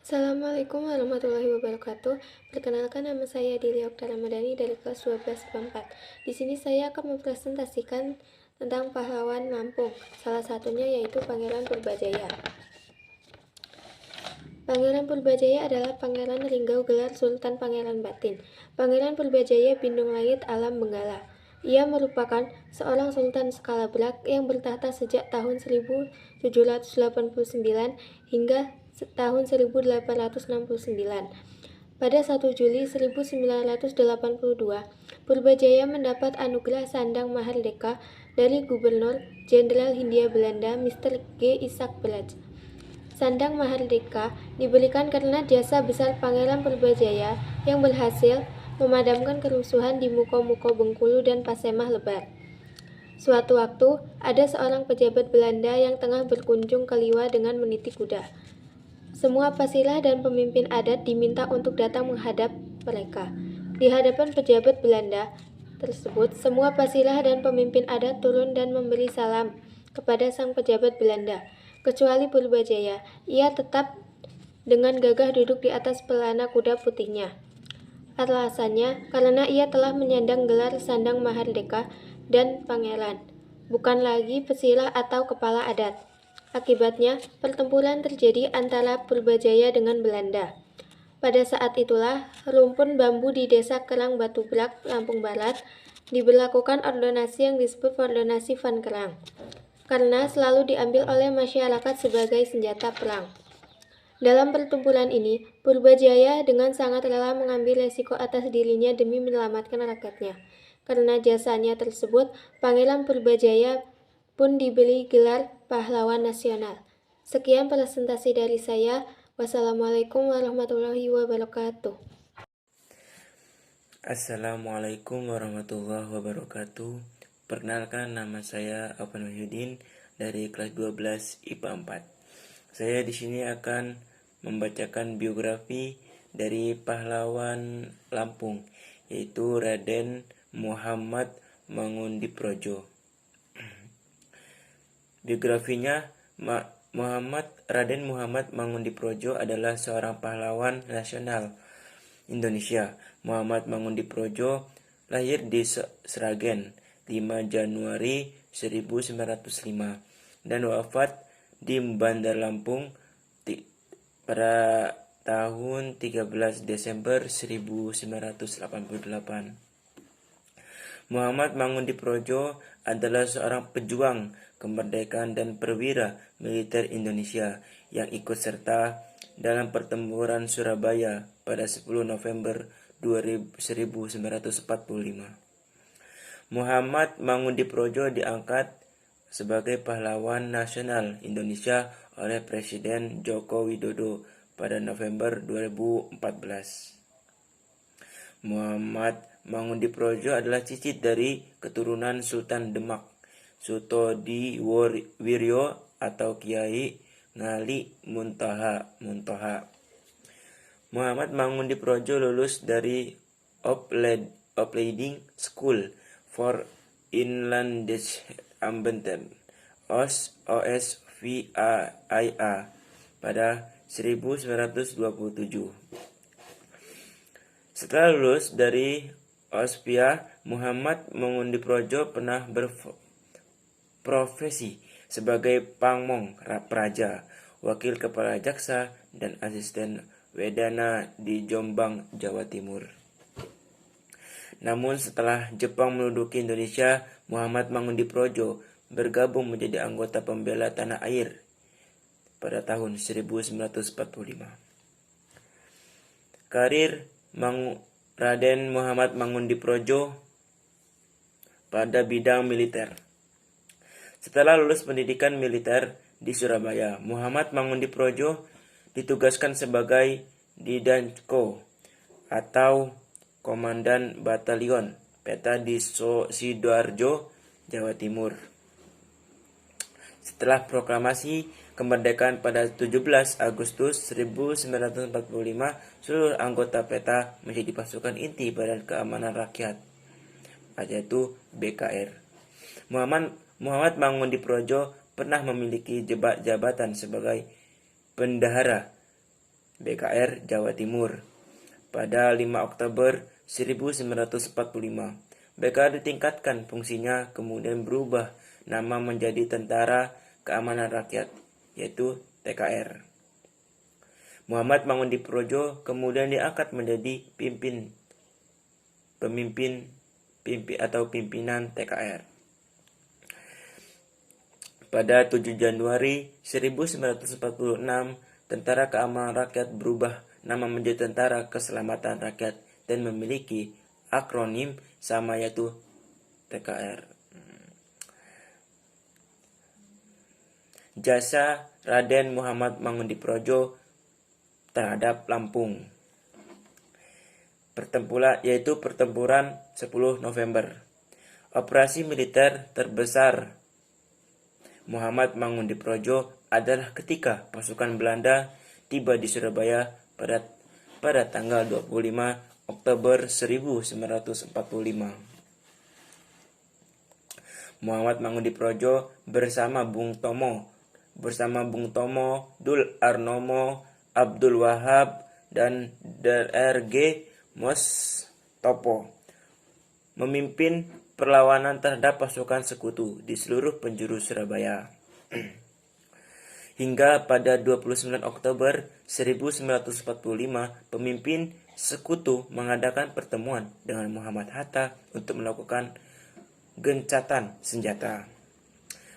Assalamualaikum warahmatullahi wabarakatuh. Perkenalkan, nama saya Dili Okta Ramadhani dari kelas 12 IPA 4. Di sini saya akan mempresentasikan tentang pahlawan Lampung. Salah satunya yaitu Pangeran Purbajaya. Pangeran Purbajaya adalah Pangeran Ringgau gelar Sultan Pangeran Batin. Pangeran Purbajaya Bindung Langit Alam Benggala. Ia merupakan seorang sultan skala berat yang bertahta sejak tahun 1789 hingga tahun 1869. Pada 1 Juli 1982, Purbajaya mendapat anugerah Sandang Mahardika dari Gubernur Jenderal Hindia Belanda Mr. G. Isaac Bellach. Sandang Mahardika diberikan karena jasa besar Pangeran Purbajaya yang berhasil memadamkan kerusuhan di Muko-Muko Bengkulu dan Pasemah Lebar. Suatu waktu, ada seorang pejabat Belanda yang tengah berkunjung ke Liwa dengan meniti kuda. Semua pasilah dan pemimpin adat diminta untuk datang menghadap mereka. Di hadapan pejabat Belanda tersebut, semua pasilah dan pemimpin adat turun dan memberi salam kepada sang pejabat Belanda, kecuali Purbajaya. Ia tetap dengan gagah duduk di atas pelana kuda putihnya. Alasannya karena ia telah menyandang gelar Sandang Mahardika dan Pangeran, bukan lagi pesilah atau kepala adat. Akibatnya, pertempuran terjadi antara Purbajaya dengan Belanda. Pada saat itulah, rumpun bambu di desa Kerang Batu Brak, Lampung Barat, diberlakukan ordonasi yang disebut ordonasi Van Kerang, karena selalu diambil oleh masyarakat sebagai senjata perang. Dalam pertempuran ini, Purbajaya dengan sangat rela mengambil resiko atas dirinya demi menyelamatkan rakyatnya. Karena jasanya tersebut, Pangeran Purbajaya pun diberi gelar pahlawan nasional. Sekian presentasi dari saya. Wassalamualaikum warahmatullahi wabarakatuh. Assalamualaikum warahmatullahi wabarakatuh. Perkenalkan, nama saya Afan Wahyudin dari kelas 12 IPA 4. Saya di sini akan membacakan biografi dari pahlawan Lampung, yaitu Raden Muhammad Mangundiprojo. Biografinya, Raden Muhammad Mangundiprojo adalah seorang pahlawan nasional Indonesia. Muhammad Mangundiprojo lahir di Sragen 5 Januari 1905 dan wafat di Bandar Lampung pada tahun 13 Desember 1988. Muhammad Mangundiprojo adalah seorang pejuang kemerdekaan dan perwira militer Indonesia yang ikut serta dalam pertempuran Surabaya pada 10 November 1945. Muhammad Mangundiprojo diangkat sebagai pahlawan nasional Indonesia oleh Presiden Joko Widodo pada November 2014. Muhammad Mangundiprojo adalah cicit dari keturunan Sultan Demak, Sutodiwiryo atau Kiai Ngali Muntaha. Muhammad Mangundiprojo lulus dari Opleiding School for Inlandschaften OSVAIA pada 1927. Setelah lulus dari OSVA, Muhammad Mangundiprojo pernah berprofesi sebagai pangmong praja, wakil kepala jaksa, dan asisten Wedana di Jombang, Jawa Timur. Namun setelah Jepang menduduki Indonesia, Muhammad Mangundiprojo bergabung menjadi anggota pembela tanah air pada tahun 1945. Karir Raden Muhammad Mangundiprojo pada bidang militer. Setelah lulus pendidikan militer di Surabaya, Muhammad Mangundiprojo ditugaskan sebagai Didanko atau Komandan Batalion Peta di Sidoarjo, Jawa Timur. Setelah proklamasi kemerdekaan pada 17 Agustus 1945, seluruh anggota PETA menjadi pasukan inti Badan Keamanan Rakyat, yaitu BKR. Muhammad Mangundiprojo pernah memiliki jabatan sebagai bendahara BKR Jawa Timur. Pada 5 Oktober 1945, BKR ditingkatkan fungsinya kemudian berubah nama menjadi Tentara Keamanan Rakyat, yaitu TKR. Muhammad Mangundiprojo kemudian diangkat menjadi pimpinan TKR. Pada 7 Januari 1946, Tentara Keamanan Rakyat berubah nama menjadi Tentara Keselamatan Rakyat dan memiliki akronim sama, yaitu TKR. Jasa Raden Muhammad Mangundiprojo terhadap Lampung. Pertempuran 10 November. Operasi militer terbesar Muhammad Mangundiprojo adalah ketika pasukan Belanda tiba di Surabaya pada tanggal 25 Oktober 1945. Muhammad Mangundiprojo bersama Bung Tomo, Dul Arnomo, Abdul Wahab, dan Dr.G. Mostopo memimpin perlawanan terhadap pasukan sekutu di seluruh penjuru Surabaya. Hingga pada 29 Oktober 1945, pemimpin sekutu mengadakan pertemuan dengan Muhammad Hatta untuk melakukan gencatan senjata.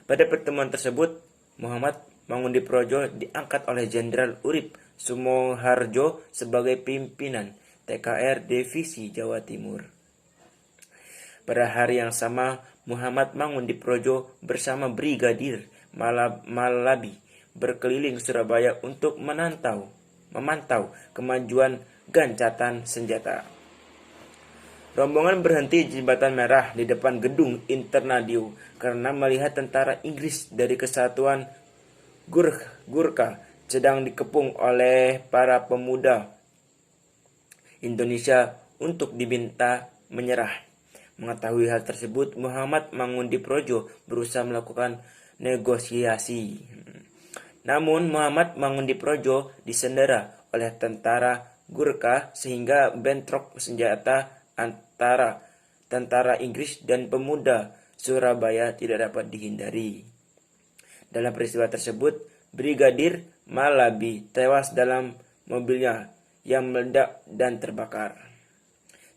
Pada pertemuan tersebut, Muhammad Mangundiprojo diangkat oleh Jenderal Urip Sumoharjo sebagai pimpinan TKR Divisi Jawa Timur. Pada hari yang sama, Muhammad Mangundiprojo bersama Brigadir Malabi berkeliling Surabaya untuk memantau kemajuan gencatan senjata. Rombongan berhenti di Jembatan Merah di depan gedung Internadio karena melihat tentara Inggris dari Kesatuan Gurkha sedang dikepung oleh para pemuda Indonesia untuk diminta menyerah. Mengetahui hal tersebut, Muhammad Mangundiprojo berusaha melakukan negosiasi. Namun Muhammad Mangundiprojo disandera oleh tentara Gurkha sehingga bentrok senjata antara tentara Inggris dan pemuda Surabaya tidak dapat dihindari. Dalam peristiwa tersebut, Brigadir Malabi tewas dalam mobilnya yang meledak dan terbakar.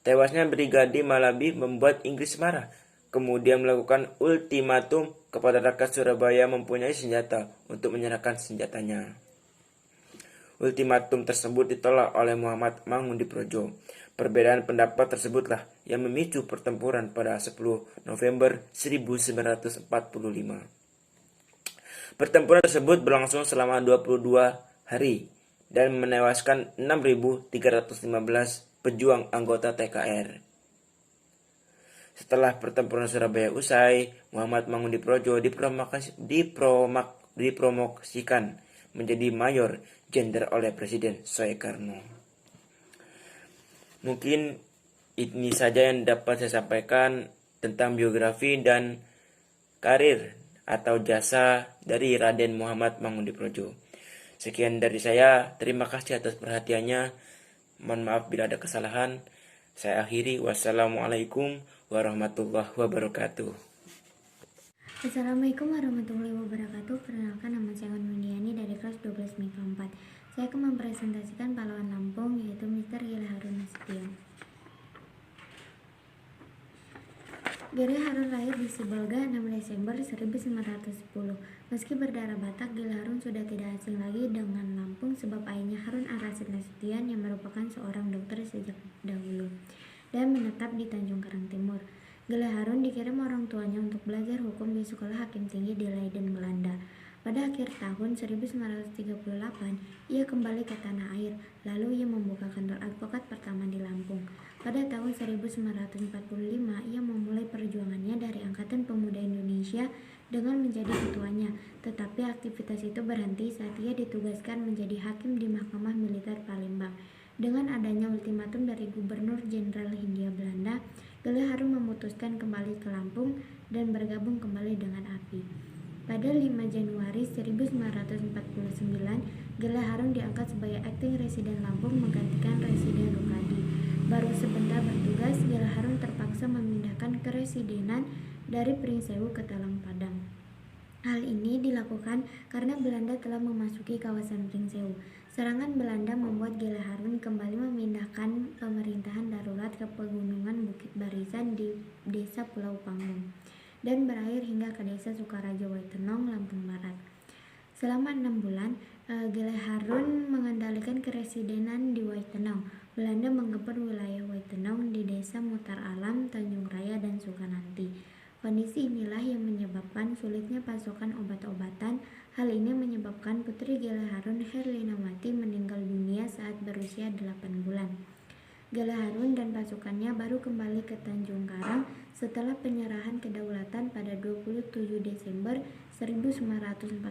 Tewasnya Brigadir Malabi membuat Inggris marah, kemudian melakukan ultimatum kepada rakyat Surabaya mempunyai senjata untuk menyerahkan senjatanya. Ultimatum tersebut ditolak oleh Muhammad Mangundiprojo. Perbedaan pendapat tersebutlah yang memicu pertempuran pada 10 November 1945. Pertempuran tersebut berlangsung selama 22 hari dan menewaskan 6.315 pejuang anggota TKR. Setelah pertempuran Surabaya usai, Muhammad Mangundiprojo dipromosikan menjadi mayor jenderal oleh Presiden Soekarno. Mungkin ini saja yang dapat saya sampaikan tentang biografi dan karir atau jasa dari Raden Muhammad Mangundiprojo. Sekian dari saya, terima kasih atas perhatiannya. Mohon maaf bila ada kesalahan. Saya akhiri. Wassalamualaikum warahmatullahi wabarakatuh. Assalamualaikum warahmatullahi wabarakatuh. Perkenalkan, nama saya Windiani dari kelas 12 MIPA 4. Saya akan mempresentasikan pahlawan Lampung, yaitu Mr. Gila Harun Nasution. Gila Harun lahir di Sibolga 6 Desember 1910. Meski berdarah Batak, Gila Harun sudah tidak asing lagi dengan Lampung sebab ayahnya Harun Ar-Rasyid Nasution yang merupakan seorang dokter sejak dahulu dan menetap di Tanjung Karang Timur. Gila Harun dikirim orang tuanya untuk belajar hukum di Sekolah Hakim Tinggi di Leiden, Belanda. Pada akhir tahun 1938, ia kembali ke tanah air, lalu ia membuka kantor advokat pertama di Lampung. Pada tahun 1945, ia memulai perjuangannya dari Angkatan Pemuda Indonesia dengan menjadi ketuanya, tetapi aktivitas itu berhenti saat ia ditugaskan menjadi hakim di Mahkamah Militer Palembang. Dengan adanya ultimatum dari Gubernur Jenderal Hindia Belanda, Gila Harun memutuskan kembali ke Lampung dan bergabung kembali dengan API. Pada 5 Januari 1949, Gela Harun diangkat sebagai akting residen Lampung menggantikan Residen Rukadi. Baru sebentar bertugas, Gela Harun terpaksa memindahkan keresidenan dari Pringsewu ke Talang Padang. Hal ini dilakukan karena Belanda telah memasuki kawasan Pringsewu. Serangan Belanda membuat Gela Harun kembali memindahkan pemerintahan darurat ke pegunungan Bukit Barisan di Desa Pulau Panggung dan berakhir hingga ke Desa Sukaraja Waitenong, Lampung Barat. Selama 6 bulan, Gela Harun mengendalikan keresidenan di Waitenong. Belanda mengebor wilayah Waitenong di Desa Mutar Alam, Tanjung Raya, dan Sukananti. Kondisi inilah yang menyebabkan sulitnya pasokan obat-obatan. Hal ini menyebabkan putri Gela Harun, Herlinawati, meninggal dunia saat berusia 8 bulan. Gela Harun dan pasukannya baru kembali ke Tanjung Karang setelah penyerahan kedaulatan pada 27 Desember 1949.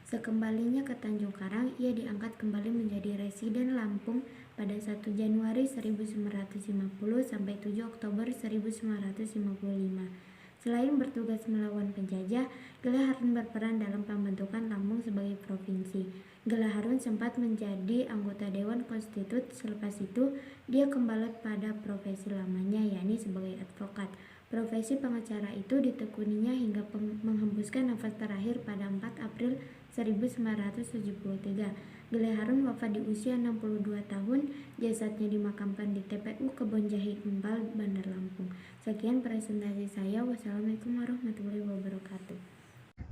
Sekembalinya ke Tanjung Karang, ia diangkat kembali menjadi residen Lampung pada 1 Januari 1950 sampai 7 Oktober 1955. Selain bertugas melawan penjajah, Gela Harun berperan dalam pembentukan Lampung sebagai provinsi. Gela Harun sempat menjadi anggota Dewan Konstitut. Selepas itu, dia kembali pada profesi lamanya, yakni sebagai advokat. Profesi pengacara itu ditekuninya hingga menghembuskan nafas terakhir pada 4 April 1973. Gela Harun wafat di usia 62 tahun. Jasadnya dimakamkan di TPU Kebon Jahe Empal, Bandar Lampung. Sekian presentasi saya. Wassalamualaikum warahmatullahi wabarakatuh.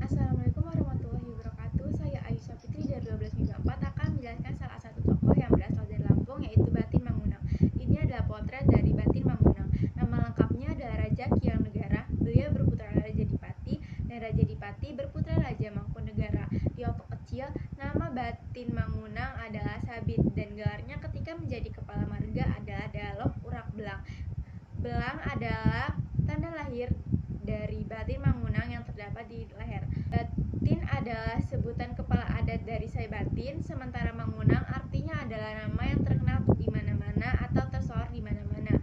Assalamualaikum warahmatullahi wabarakatuh. Saya Aisyah Fitri dari 12 Minggu 4 akan menjelaskan salah satu tokoh yang berasal dari Lampung, yaitu Batin Mangunang. Ini adalah potret dari Batin Mangunang. Nama lengkapnya adalah Raja Kiang Negara. Beliau berputra Raja Dipati dan Raja Dipati berputra Raja Mangkunegara. Di waktu kecil, nama Batin Mangunang adalah Sabit dan gelarnya ketika menjadi kepala marga adalah Dalok Urak Belang. Belang adalah tanda lahir dari Batin Mangunang yang terdapat di leher. Batin adalah sebutan kepala adat dari Saibatin, sementara Mangunang artinya adalah nama yang terkenal di mana-mana atau tersohor di mana-mana.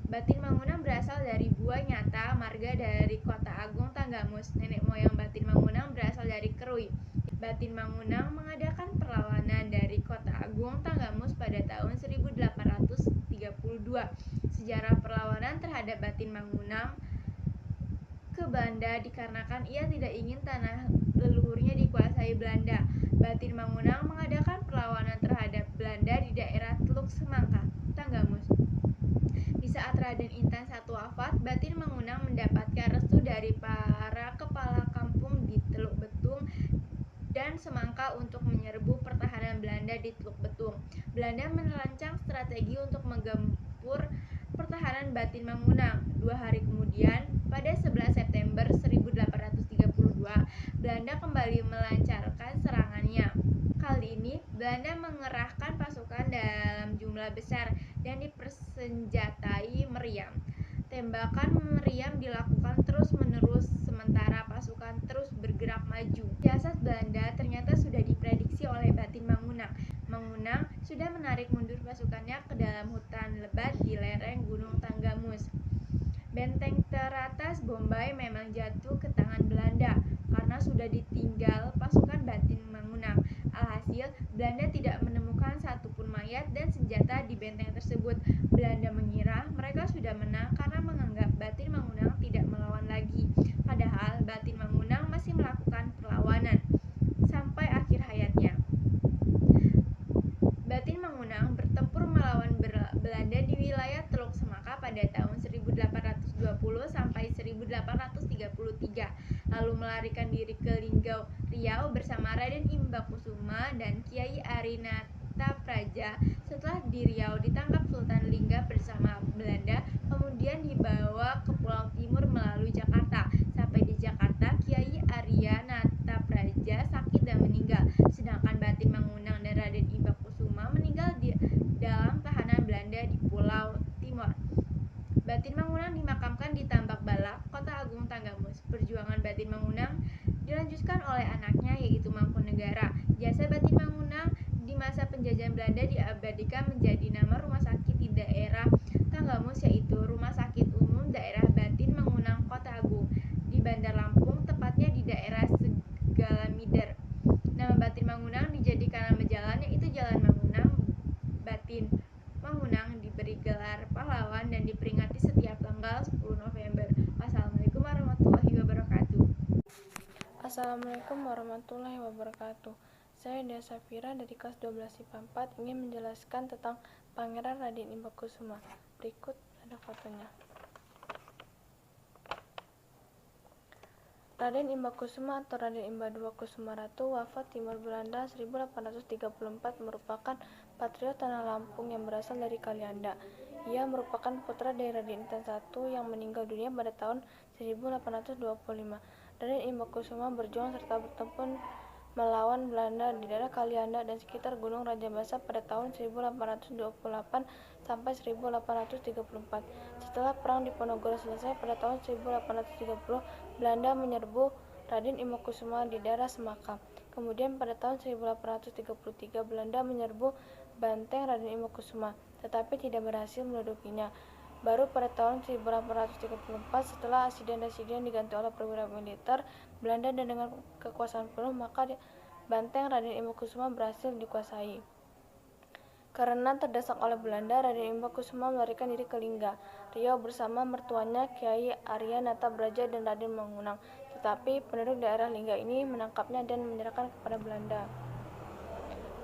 Batin Mangunang berasal dari Buah Nyata, marga dari Kota Agung Tanggamus. Nenek moyang Batin Mangunang berasal dari Kerui. Batin Mangunang mengadakan perlawanan dari Kota Agung Tanggamus pada tahun 1832. Sejarah perlawanan terhadap Batin Mangunang ke Belanda dikarenakan ia tidak ingin tanah leluhurnya dikuasai Belanda. Batin Mangunang mengadakan perlawanan terhadap Belanda di daerah Teluk Semangka, Tanggamus. Di saat Raden Intan I wafat, Batin Mangunang mendapatkan restu dari para kepala kampung di Teluk Betung dan Semangka untuk menyerbu pertahanan Belanda di Teluk Betung. Belanda merancang strategi untuk menggempur pertahanan Batin Mangunang. 2 hari kemudian, pada 11 September 1832, Belanda kembali melancarkan serangannya. Kali ini, Belanda mengerahkan pasukan dalam jumlah besar dan dipersenjatai meriam. Tembakan meriam dilakukan terus-menerus sementara pasukan terus bergerak maju. Siasat Belanda ternyata sudah diprediksi oleh Batin Mangunang. Mangunang sudah menarik mundur pasukannya ke dalam hutan lebat di lereng Gunung Tanggamus. Benteng teratas Bombay memang jatuh ke tangan Belanda karena sudah ditinggal pasukan Batin Mangunang. Alhasil, Belanda tidak menemukan satupun mayat dan senjata di benteng tersebut. Belanda mengira mereka sudah menang karena menganggap Batin Mangunang tidak melawan lagi. Padahal Batin Mangunang masih melakukan perlawanan sampai akhir hayatnya. Batin Mangunang bertempur melawan Belanda di wilayah Teluk Semangka pada tahun 1820 sampai 1833, lalu melarikan diri ke Linggau, Riau bersama Raden Imbakusuma dan Kiai Arinata Praja. Setelah di Riau ditangkap Sultan Lingga bersama Belanda, kemudian dibawa ke Pulau Timur melalui Jakarta. Sampai di Jakarta, Kiai Arinata Praja sakit dan meninggal, sedangkan Batin Mangunang dan Raden Imbakusuma meninggal di dalam tahanan Belanda di Pulau Timur. Batin Mangunang dimakamkan di Tambak Balak, Kota Agung Tanggamus. Perjuangan Batin Mangunang dilanjutkan oleh anaknya, yaitu Mangkunegara. Jasa Batin Mangunang di masa penjajahan Belanda diabadikan menjadi nama rumah sakit di daerah Tanggamus, yaitu Rumah Sakit Umum Daerah Batin Mangunang Kota Agung di Bandar Lampung, tepatnya di di daerah Segalamider. Nama Batin Mangunang dijadikan nama jalan, yaitu Jalan Mangunang. Batin Mangunang diberi gelar pahlawan dan diperingati setiap tanggal 10 November. Wassalamualaikum warahmatullahi wabarakatuh. Assalamualaikum warahmatullahi wabarakatuh. Saya Dea Safira dari kelas 12 IPA 4 ingin menjelaskan tentang Pangeran Raden Imbakusuma. Berikut ada fotonya. Raden Imbakusuma atau Raden Imba II Kusumaratu wafat timur Belanda 1834, merupakan patriot tanah Lampung yang berasal dari Kalianda. Ia merupakan putra dari Raden Intan I yang meninggal dunia pada tahun 1825. Raden Imbakusuma berjuang serta bertempur melawan Belanda di daerah Kalianda dan sekitar Gunung Rajabasa pada tahun 1828 sampai 1834. Setelah Perang Diponegoro selesai pada tahun 1830, Belanda menyerbu Raden Imbakusuma di daerah Semakau. Kemudian pada tahun 1833 Belanda menyerbu benteng Raden Imbakusuma, tetapi tidak berhasil mendudukinya. Baru pada tahun 1834 setelah asiden-asiden diganti oleh perwira militer Belanda dan dengan kekuasaan penuh, maka benteng Raden Imbakusuma berhasil dikuasai. Karena terdesak oleh Belanda, Raden Imbakusuma melarikan diri ke Lingga, Riau bersama mertuanya Kiai Arya Natabraja dan Raden Mangunang. Tetapi penduduk daerah Lingga ini menangkapnya dan menyerahkan kepada Belanda.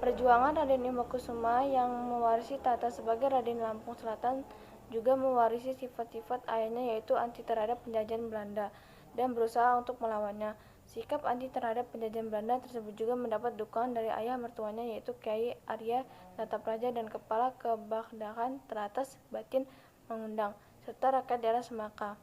Perjuangan Raden Imbakusuma yang mewarisi tahta sebagai Raden Lampung Selatan juga mewarisi sifat-sifat ayahnya, yaitu anti terhadap penjajahan Belanda dan berusaha untuk melawannya. Sikap anti terhadap penjajahan Belanda tersebut juga mendapat dukungan dari ayah mertuanya, yaitu Kiai Arya Natapraja dan kepala Kebakdahan teratas Batin Mangundang, serta rakyat daerah Semakau.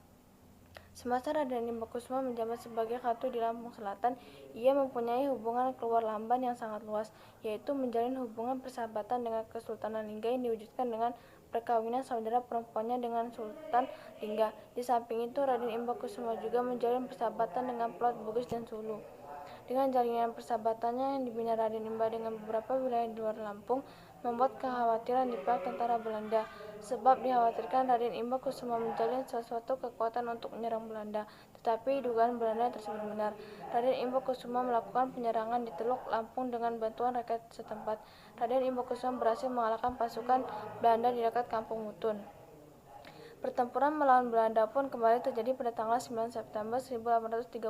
Semasa Raden Imbakusuma menjabat sebagai Ratu di Lampung Selatan, ia mempunyai hubungan keluar Lamban yang sangat luas, yaitu menjalin hubungan persahabatan dengan Kesultanan Lingga yang diwujudkan dengan perkawinan saudara perempuannya dengan Sultan Lingga. Di samping itu, Raden Imbakusuma juga menjalin persahabatan dengan Pulau Bugis dan Sulu. Dengan jalinan persahabatannya yang dibina Raden Imba dengan beberapa wilayah di luar Lampung, membuat kekhawatiran di pihak tentara Belanda, sebab dikhawatirkan Raden Imbakusuma menjalin sesuatu kekuatan untuk menyerang Belanda. Tetapi dugaan Belanda tersebut benar. Raden Imbakusuma melakukan penyerangan di Teluk Lampung dengan bantuan rakyat setempat. Raden Imbakusuma berhasil mengalahkan pasukan Belanda di dekat Kampung Mutun. Pertempuran melawan Belanda pun kembali terjadi pada tanggal 9 September 1832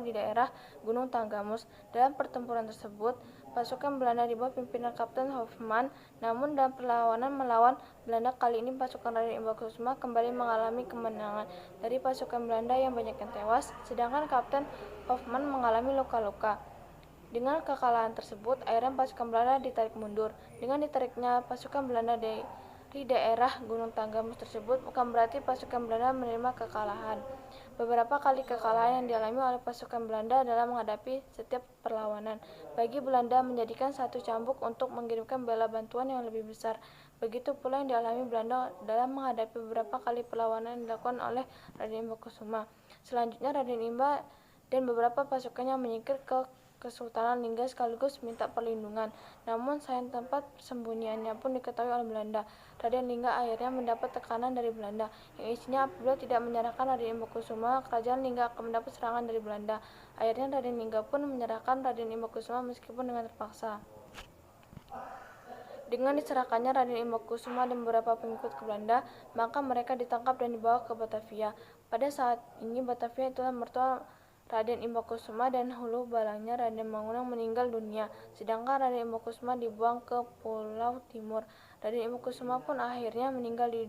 di daerah Gunung Tanggamus. Dalam pertempuran tersebut, pasukan Belanda di bawah pimpinan Kapten Hoffmann, namun dalam perlawanan melawan Belanda kali ini pasukan Raden Imbakusuma kembali mengalami kemenangan dari pasukan Belanda yang banyak yang tewas, sedangkan Kapten Hoffmann mengalami luka-luka. Dengan kekalahan tersebut, akhirnya pasukan Belanda ditarik mundur. Dengan ditariknya pasukan Belanda di daerah Gunung Tanggamus tersebut bukan berarti pasukan Belanda menerima kekalahan. Beberapa kali kekalahan yang dialami oleh pasukan Belanda dalam menghadapi setiap perlawanan bagi Belanda menjadikan satu cambuk untuk mengirimkan bala bantuan yang lebih besar. Begitu pula yang dialami Belanda dalam menghadapi beberapa kali perlawanan yang dilakukan oleh Raden Imbakusuma. Selanjutnya Raden Imba dan beberapa pasukannya menyingkir ke Kesultanan Lingga sekaligus minta perlindungan. Namun sayang tempat persembunyiannya pun diketahui oleh Belanda. Raden Lingga akhirnya mendapat tekanan dari Belanda, yang isinya apabila tidak menyerahkan Raden Imbakusuma, kerajaan Lingga akan mendapat serangan dari Belanda. Akhirnya Raden Lingga pun menyerahkan Raden Imbakusuma meskipun dengan terpaksa. Dengan diserahkannya Raden Imbakusuma dan beberapa pengikut ke Belanda, maka mereka ditangkap dan dibawa ke Batavia. Pada saat ini Batavia itulah mertua Raden Imbakusuma dan hulu balangnya Raden Mangunang meninggal dunia, sedangkan Raden Imbakusuma dibuang ke Pulau Timur. Raden Imbakusuma pun akhirnya meninggal di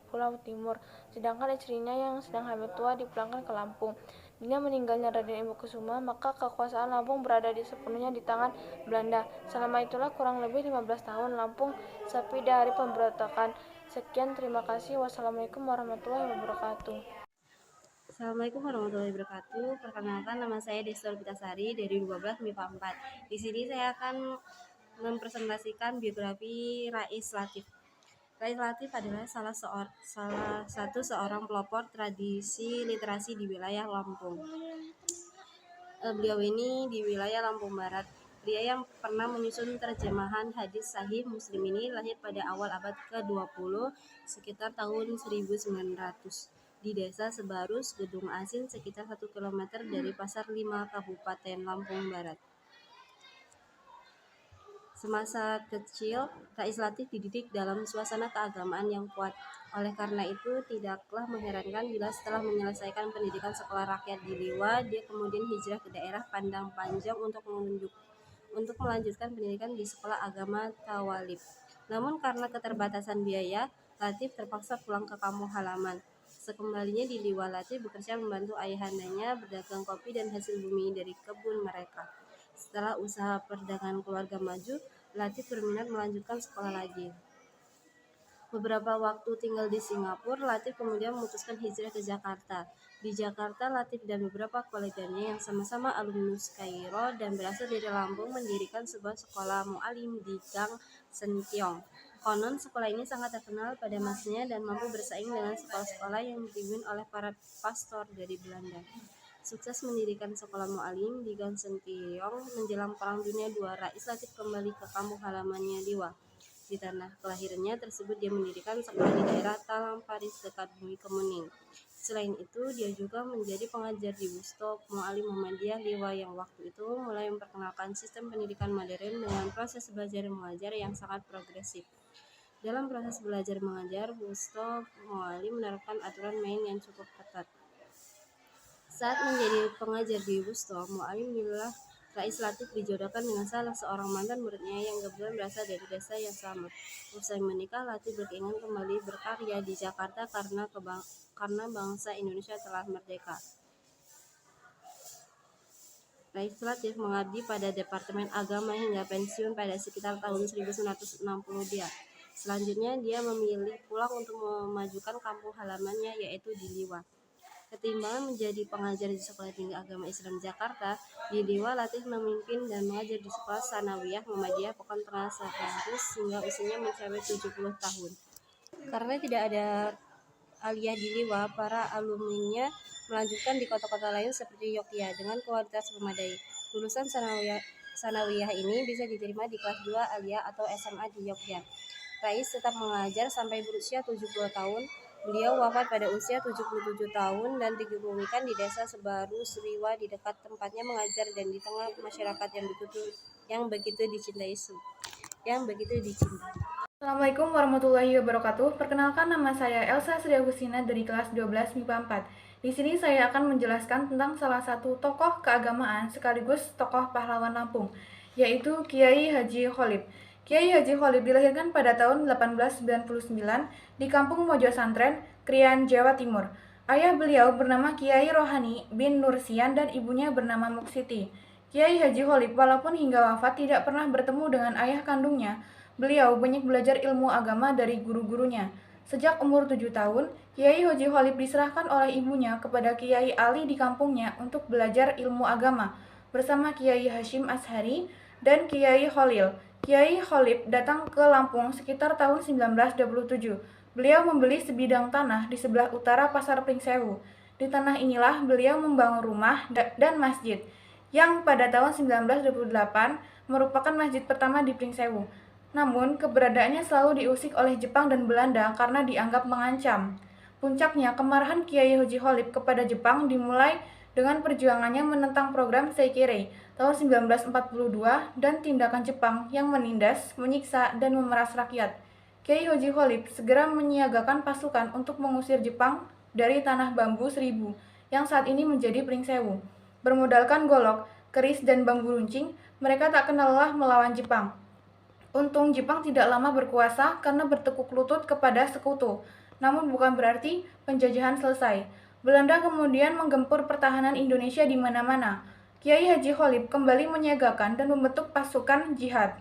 Pulau Timur, sedangkan istrinya yang sedang hamil tua dipulangkan ke Lampung. Dengan meninggalnya Raden Imbakusuma, maka kekuasaan Lampung berada sepenuhnya di tangan Belanda. Selama itulah kurang lebih 15 tahun Lampung sepi dari pemberontakan. Sekian, terima kasih. Wassalamualaikum warahmatullahi wabarakatuh. Assalamualaikum warahmatullahi wabarakatuh. Perkenalkan, nama saya Destor Pitasari dari 12 MIPA 4. Di sini saya akan mempresentasikan biografi Rais Latif. Rais Latif adalah salah satu seorang pelopor tradisi literasi di wilayah Lampung. Beliau ini di wilayah Lampung Barat. Pria yang pernah menyusun terjemahan hadis Sahih Muslim ini lahir pada awal abad ke-20 sekitar tahun 1900. di Desa Sebarus, Gedung Asin, sekitar 1 km dari Pasar 5, Kabupaten Lampung Barat. Semasa kecil, Rais Latif dididik dalam suasana keagamaan yang kuat. Oleh karena itu, tidaklah mengherankan bila setelah menyelesaikan pendidikan sekolah rakyat di Liwa, dia kemudian hijrah ke daerah Pandang Panjang untuk melanjutkan pendidikan di sekolah agama Tawalib. Namun karena keterbatasan biaya, Latif terpaksa pulang ke kampung halaman. Sekembalinya di Liwa, Latif bekerja membantu ayahandanya berdagang kopi dan hasil bumi dari kebun mereka. Setelah usaha perdagangan keluarga maju, Latif berminat melanjutkan sekolah lagi. Beberapa waktu tinggal di Singapura, Latif kemudian memutuskan hijrah ke Jakarta. Di Jakarta, Latif dan beberapa koleganya yang sama-sama alumnus Kairo dan berasal dari Lampung mendirikan sebuah sekolah mu'alim di Gang Sentiong. Konon sekolah ini sangat terkenal pada masanya dan mampu bersaing dengan sekolah-sekolah yang dipimpin oleh para pastor dari Belanda. Sukses mendirikan sekolah mu'alim di Gang Sentiong menjelang Perang Dunia II, Rais Latif kembali ke kampung halamannya Liwa. Di tanah kelahirannya tersebut dia mendirikan sekolah di daerah Talang Paris dekat Bumi Kemuning. Selain itu, dia juga menjadi pengajar di Wusto Mu'alim Muhammadiyah Liwa yang waktu itu mulai memperkenalkan sistem pendidikan modern dengan proses belajar mengajar yang sangat progresif. Dalam proses belajar mengajar, Wusto Mu'alim menerapkan aturan main yang cukup ketat. Saat menjadi pengajar di Wusto Mu'alim, bila Rais Latif dijodohkan dengan salah seorang mantan muridnya yang kebetulan berasal dari desa yang sama. Usai menikah, Latif berkeinginan kembali berkarya di Jakarta karena bangsa Indonesia telah merdeka. Rais Latif mengabdi pada Departemen Agama hingga pensiun pada sekitar tahun 1960 dia. Selanjutnya, dia memilih pulang untuk memajukan kampung halamannya, yaitu di Liwa. Ketimbang menjadi pengajar di Sekolah Tinggi Agama Islam Jakarta, di Liwa Latif memimpin dan mengajar di Sekolah Sanawiyah Muhammadiyah Pekan Tengah Sebarus hingga usianya mencapai 70 tahun. Karena tidak ada aliyah di Liwa, para alumninya melanjutkan di kota-kota lain seperti Yogyakarta dengan kualitas memadai. Lulusan Sanawiyah ini bisa diterima di kelas 2 aliyah atau SMA di Yogyakarta. Rais tetap mengajar sampai berusia 70 tahun. Beliau wafat pada usia 77 tahun dan dikebumikan di Desa Sebarus Liwa di dekat tempatnya mengajar dan di tengah masyarakat yang begitu dicintai. Assalamualaikum warahmatullahi wabarakatuh. Perkenalkan, nama saya Elsa Sri Agustina dari kelas 12 MIPA 4. Di sini saya akan menjelaskan tentang salah satu tokoh keagamaan sekaligus tokoh pahlawan Lampung, yaitu Kiai Haji Kholib. Kiai Haji Kholib dilahirkan pada tahun 1899 di Kampung Mojo Santren, Krian, Jawa Timur. Ayah beliau bernama Kiai Rohani bin Nursian dan ibunya bernama Muksiti. Kiai Haji Kholib walaupun hingga wafat tidak pernah bertemu dengan ayah kandungnya, beliau banyak belajar ilmu agama dari guru-gurunya. Sejak umur 7 tahun, Kiai Haji Kholib diserahkan oleh ibunya kepada Kiai Ali di kampungnya untuk belajar ilmu agama bersama Kiai Hashim Ashari dan Kiai Kholil. Kiai Kholib datang ke Lampung sekitar tahun 1927. Beliau membeli sebidang tanah di sebelah utara Pasar Pringsewu. Di tanah inilah beliau membangun rumah dan masjid, yang pada tahun 1928 merupakan masjid pertama di Pringsewu. Namun, keberadaannya selalu diusik oleh Jepang dan Belanda karena dianggap mengancam. Puncaknya, kemarahan Kiai Haji Kholib kepada Jepang dimulai dengan perjuangannya menentang program Seikirei tahun 1942 dan tindakan Jepang yang menindas, menyiksa, dan memeras rakyat. Kiai Haji Kholib segera menyiagakan pasukan untuk mengusir Jepang dari tanah bambu 1000 yang saat ini menjadi Pringsewu. Bermodalkan golok, keris, dan bambu runcing, mereka tak kenal lelah melawan Jepang. Untung Jepang tidak lama berkuasa karena bertekuk lutut kepada sekutu. Namun bukan berarti penjajahan selesai. Belanda kemudian menggempur pertahanan Indonesia di mana-mana. Kiai Haji Kholib kembali menyiagakan dan membentuk pasukan jihad.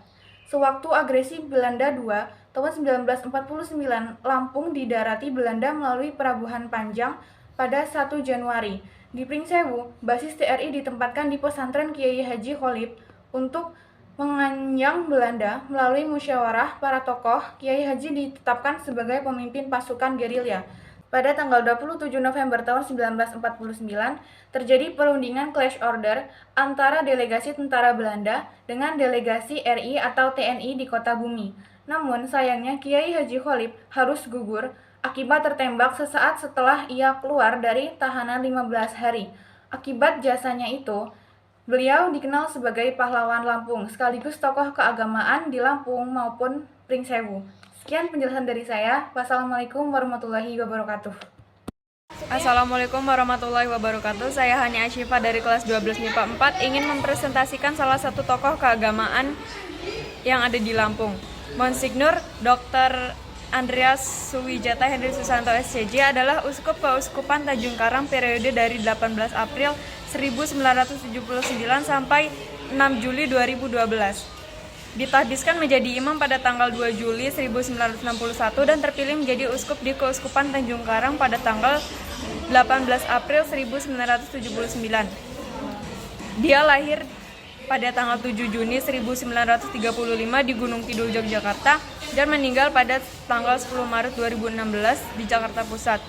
Sewaktu agresi Belanda II tahun 1949, Lampung didarati Belanda melalui Pelabuhan Panjang pada 1 Januari. Di Pringsewu, basis TRI ditempatkan di pesantren Kiai Haji Kholib untuk menganyang Belanda. Melalui musyawarah para tokoh, Kiai Haji ditetapkan sebagai pemimpin pasukan gerilya. Pada tanggal 27 November tahun 1949, terjadi perundingan clash order antara delegasi tentara Belanda dengan delegasi RI atau TNI di Kota Bumi. Namun sayangnya Kiai Haji Kholib harus gugur akibat tertembak sesaat setelah ia keluar dari tahanan 15 hari. Akibat jasanya itu, beliau dikenal sebagai pahlawan Lampung, sekaligus tokoh keagamaan di Lampung maupun Pringsewu. Sekian penjelasan dari saya. Wassalamualaikum warahmatullahi wabarakatuh. Assalamualaikum warahmatullahi wabarakatuh. Saya Hani Asyifa dari kelas 12 MIPA 4 ingin mempresentasikan salah satu tokoh keagamaan yang ada di Lampung. Monsignor Dr. Andreas Suwijata Henry Susanto SCJ adalah uskup keuskupan Tanjung Karang periode dari 18 April 1979 sampai 6 Juli 2012. Ditahbiskan menjadi imam pada tanggal 2 Juli 1961 dan terpilih menjadi uskup di Keuskupan Tanjung Karang pada tanggal 18 April 1979. Dia lahir pada tanggal 7 Juni 1935 di Gunung Kidul, Yogyakarta dan meninggal pada tanggal 10 Maret 2016 di Jakarta Pusat.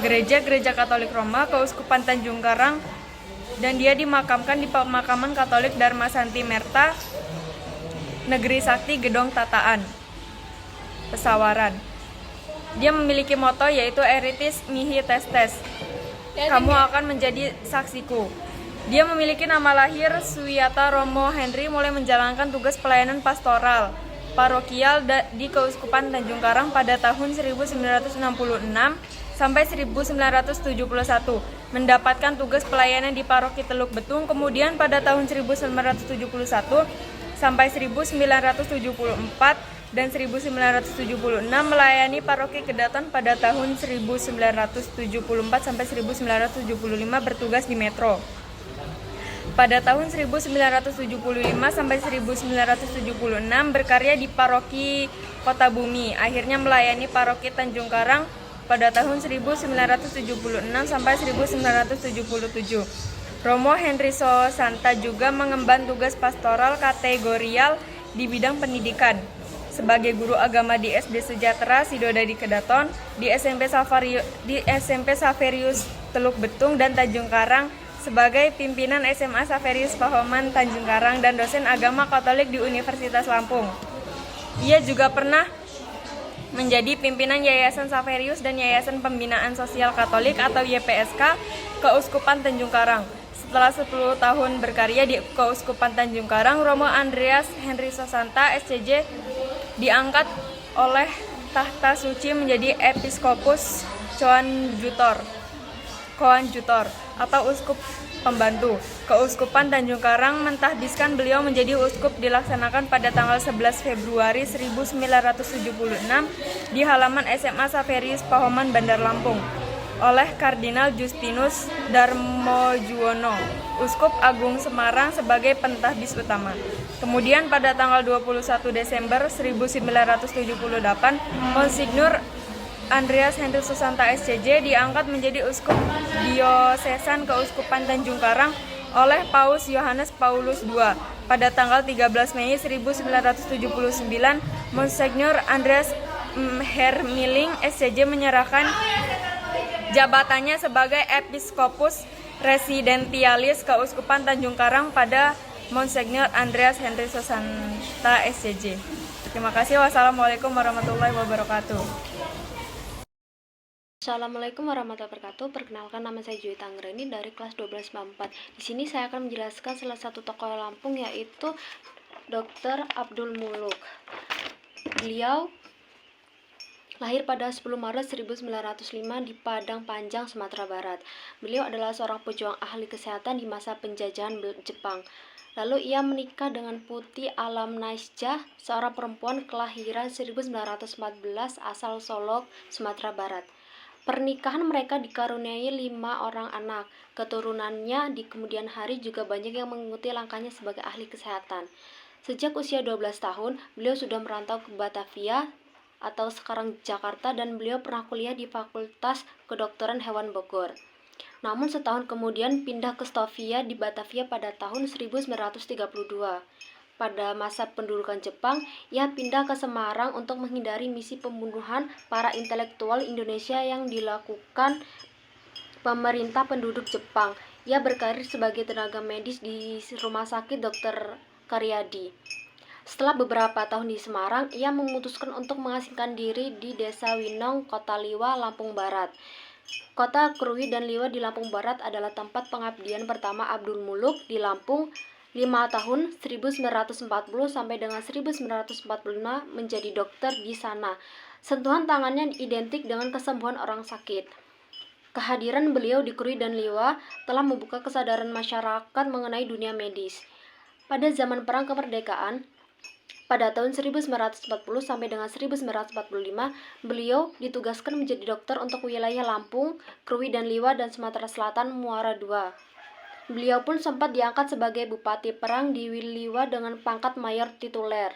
Gereja Katolik Roma Keuskupan Tanjung Karang, dan dia dimakamkan di pemakaman Katolik Dharma Santi Merta, Negeri Sakti Gedong Tataan, Pesawaran. Dia memiliki moto yaitu Eritis Mihi Testes, kamu akan menjadi saksiku. Dia memiliki nama lahir Suwiyata Romo Henry, mulai menjalankan tugas pelayanan pastoral parokial di Keuskupan Tanjung Karang pada tahun 1966 sampai 1971, mendapatkan tugas pelayanan di paroki Teluk Betung, kemudian pada tahun 1971 sampai 1974 dan 1976 melayani paroki Kedaton pada tahun 1974 sampai 1975 bertugas di Metro. Pada tahun 1975 sampai 1976 berkarya di paroki Kota Bumi, akhirnya melayani paroki Tanjung Karang pada tahun 1976 sampai 1977. Romo Henry Sosanta juga mengemban tugas pastoral kategorial di bidang pendidikan sebagai guru agama di SD Sejahtera Sidodadi Kedaton, di SMP Saverius Teluk Betung dan Tanjung Karang, sebagai pimpinan SMA Saverius Pahoman Tanjung Karang dan dosen agama Katolik di Universitas Lampung. Ia juga pernah menjadi pimpinan Yayasan Saverius dan Yayasan Pembinaan Sosial Katolik atau YPSK Keuskupan Tanjung Karang. Setelah 10 tahun berkarya di Keuskupan Tanjung Karang, Romo Andreas Henry Sosanta SCJ diangkat oleh tahta suci menjadi Episkopus Koanjutor atau uskup pembantu. Keuskupan Tanjung Karang mentahbiskan beliau menjadi uskup dilaksanakan pada tanggal 11 Februari 1976 di halaman SMA Saverius Pahoman Bandar Lampung oleh Kardinal Justinus Darmojuwono, Uskup Agung Semarang sebagai pentahbis utama. Kemudian pada tanggal 21 Desember 1978, Monsignor Andreas Henry Susanta SCJ diangkat menjadi uskup diosesan Keuskupan Tanjung Karang oleh Paus Yohanes Paulus II. Pada tanggal 13 Mei 1979, Monsignor Andreas Hermiling SCJ menyerahkan jabatannya sebagai Episkopus Residentialis Keuskupan Tanjung Karang pada Monsignor Andreas Henry Susanta SCJ. Terima kasih. Wassalamualaikum warahmatullahi wabarakatuh. Assalamualaikum warahmatullahi wabarakatuh. Perkenalkan, nama saya Joy Tanggreni dari kelas 12 MIPA 4. Di sini saya akan menjelaskan salah satu tokoh Lampung yaitu Dr. Abdul Muluk. Beliau lahir pada 10 Maret 1905 di Padang Panjang, Sumatera Barat. Beliau adalah seorang pejuang ahli kesehatan di masa penjajahan Jepang. Lalu ia menikah dengan Putih Alam Naisjah, seorang perempuan kelahiran 1914 asal Solok, Sumatera Barat. Pernikahan mereka dikaruniai 5 orang anak. Keturunannya di kemudian hari juga banyak yang mengikuti langkahnya sebagai ahli kesehatan. Sejak usia 12 tahun, beliau sudah merantau ke Batavia atau sekarang Jakarta, dan beliau pernah kuliah di Fakultas Kedokteran Hewan Bogor. Namun setahun kemudian pindah ke Stovia di Batavia pada tahun 1932. Pada masa pendudukan Jepang, ia pindah ke Semarang untuk menghindari misi pembunuhan para intelektual Indonesia yang dilakukan pemerintah penduduk Jepang. Ia berkarir sebagai tenaga medis di Rumah Sakit Dr. Karyadi. Setelah beberapa tahun di Semarang, ia memutuskan untuk mengasingkan diri di Desa Winong, Kota Liwa, Lampung Barat. Kota Krui dan Liwa di Lampung Barat adalah tempat pengabdian pertama Abdul Muluk di Lampung 5 tahun 1940 sampai dengan 1945 menjadi dokter di sana. Sentuhan tangannya identik dengan kesembuhan orang sakit. Kehadiran beliau di Krui dan Liwa telah membuka kesadaran masyarakat mengenai dunia medis. Pada zaman perang kemerdekaan, pada tahun 1940 sampai dengan 1945, beliau ditugaskan menjadi dokter untuk wilayah Lampung, Krui dan Liwa dan Sumatera Selatan Muara II. Beliau pun sempat diangkat sebagai bupati perang di Liwa dengan pangkat mayor tituler.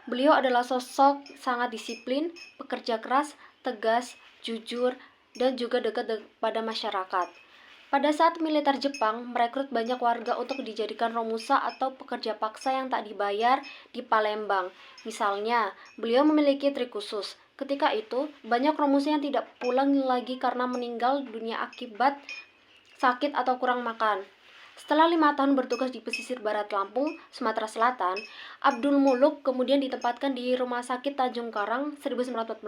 Beliau adalah sosok sangat disiplin, pekerja keras, tegas, jujur, dan juga dekat pada masyarakat. Pada saat militer Jepang merekrut banyak warga untuk dijadikan romusa atau pekerja paksa yang tak dibayar di Palembang. Misalnya, beliau memiliki trik khusus. Ketika itu, banyak romusa yang tidak pulang lagi karena meninggal dunia akibat sakit atau kurang makan. Setelah 5 tahun bertugas di pesisir barat Lampung, Sumatera Selatan, Abdul Muluk kemudian ditempatkan di Rumah Sakit Tanjung Karang 1945.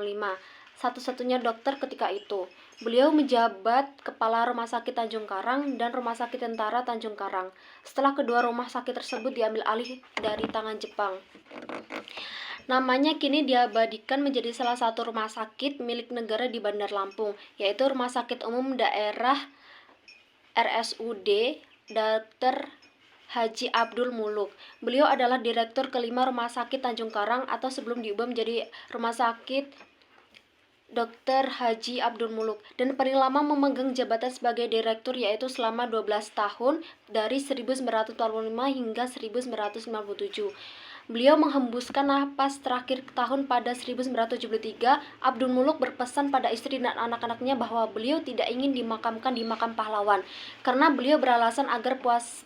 Satu-satunya dokter ketika itu. Beliau menjabat kepala Rumah Sakit Tanjung Karang dan Rumah Sakit Tentara Tanjung Karang. Setelah kedua rumah sakit tersebut diambil alih dari tangan Jepang. Namanya kini diabadikan menjadi salah satu rumah sakit milik negara di Bandar Lampung, yaitu Rumah Sakit Umum Daerah RSUD Dr. Haji Abdul Muluk. Beliau adalah direktur kelima Rumah Sakit Tanjung Karang atau sebelum diubah menjadi Rumah Sakit Dr. Haji Abdul Muluk dan paling lama memegang jabatan sebagai direktur yaitu selama 12 tahun dari 1945 hingga 1997. Beliau menghembuskan napas terakhir tahun pada 1973. Abdul Muluk berpesan pada istri dan anak-anaknya bahwa beliau tidak ingin dimakamkan di makam pahlawan karena beliau beralasan agar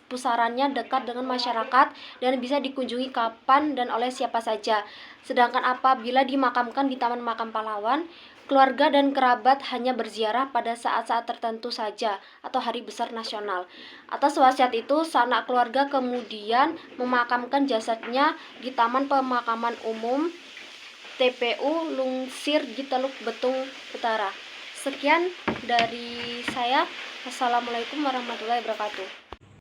pusarannya dekat dengan masyarakat dan bisa dikunjungi kapan dan oleh siapa saja. Sedangkan apabila dimakamkan di Taman Makam Pahlawan, keluarga dan kerabat hanya berziarah pada saat-saat tertentu saja atau hari besar nasional. Atas wasiat itu, sanak keluarga kemudian memakamkan jasadnya di Taman Pemakaman Umum TPU Lungsir di Teluk Betung Utara. Sekian dari saya. Wassalamualaikum warahmatullahi wabarakatuh.